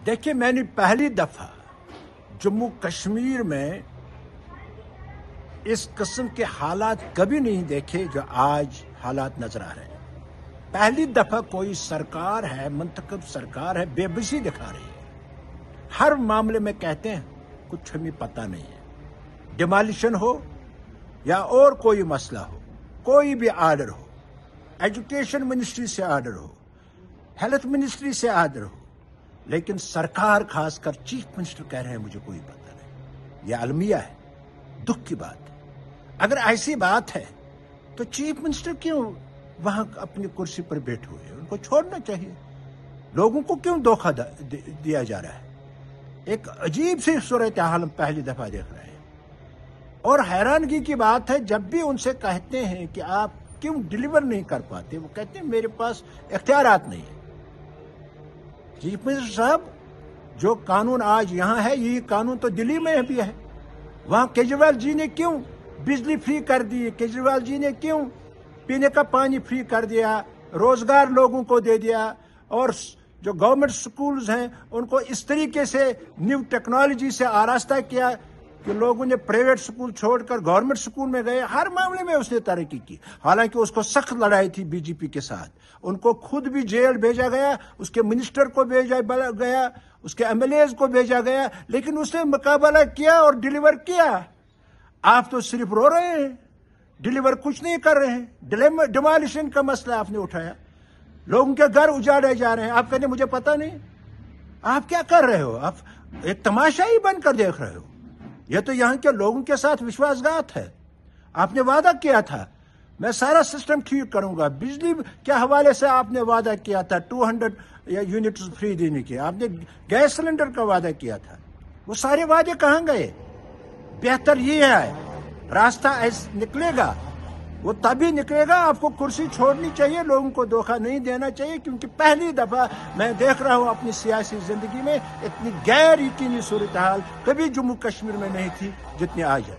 देखिए, मैंने पहली दफा जम्मू कश्मीर में इस किस्म के हालात कभी नहीं देखे जो आज हालात नजर आ रहे हैं। पहली दफा कोई सरकार है, मुंतखब सरकार है, बेबसी दिखा रही है। हर मामले में कहते हैं कुछ हमें पता नहीं है। डिमोलिशन हो या और कोई मसला हो, कोई भी आर्डर हो, एजुकेशन मिनिस्ट्री से आर्डर हो, हेल्थ मिनिस्ट्री से आर्डर हो, लेकिन सरकार खासकर चीफ मिनिस्टर कह रहे हैं मुझे कोई पता नहीं। यह अलमिया है, दुख की बात है। अगर ऐसी बात है तो चीफ मिनिस्टर क्यों वहां अपनी कुर्सी पर बैठे हुए हैं? उनको छोड़ना चाहिए। लोगों को क्यों धोखा दिया जा रहा है? एक अजीब सी सूरत हाल हम पहली दफा देख रहे हैं। और हैरानगी की बात है, जब भी उनसे कहते हैं कि आप क्यों डिलीवर नहीं कर पाते, वो कहते हैं मेरे पास इख्तियारात नहीं है। चीफ मिनिस्टर साहब, जो कानून आज यहाँ है यही कानून तो दिल्ली में भी है। वहां केजरीवाल जी ने क्यों बिजली फ्री कर दी? केजरीवाल जी ने क्यों पीने का पानी फ्री कर दिया, रोजगार लोगों को दे दिया? और जो गवर्नमेंट स्कूल्स हैं उनको इस तरीके से न्यू टेक्नोलॉजी से आरास्ता किया कि लोगों ने प्राइवेट स्कूल छोड़कर गवर्नमेंट स्कूल में गए। हर मामले में उसने तरक्की की। हालांकि उसको सख्त लड़ाई थी बीजेपी के साथ। उनको खुद भी जेल भेजा गया, उसके मिनिस्टर को भेजा गया, उसके एमएलएज को भेजा गया, लेकिन उसने मुकाबला किया और डिलीवर किया। आप तो सिर्फ रो रहे हैं, डिलीवर कुछ नहीं कर रहे हैं। डिमोलिशन का मसला आपने उठाया, लोगों के घर उजाड़े जा रहे हैं, आप कहते मुझे पता नहीं। आप क्या कर रहे हो? आप एक तमाशा ही बनकर देख रहे हो। यह तो यहाँ के लोगों के साथ विश्वासघात है। आपने वादा किया था मैं सारा सिस्टम ठीक करूंगा। बिजली के हवाले से आपने वादा किया था 200 यूनिट्स फ्री देने के। आपने गैस सिलेंडर का वादा किया था। वो सारे वादे कहाँ गए? बेहतर ये है, रास्ता ऐसे निकलेगा, वो तभी निकलेगा। आपको कुर्सी छोड़नी चाहिए, लोगों को धोखा नहीं देना चाहिए, क्योंकि पहली दफा मैं देख रहा हूं अपनी सियासी जिंदगी में इतनी गैर यकीनी सूरत हाल कभी जम्मू कश्मीर में नहीं थी जितनी आज है।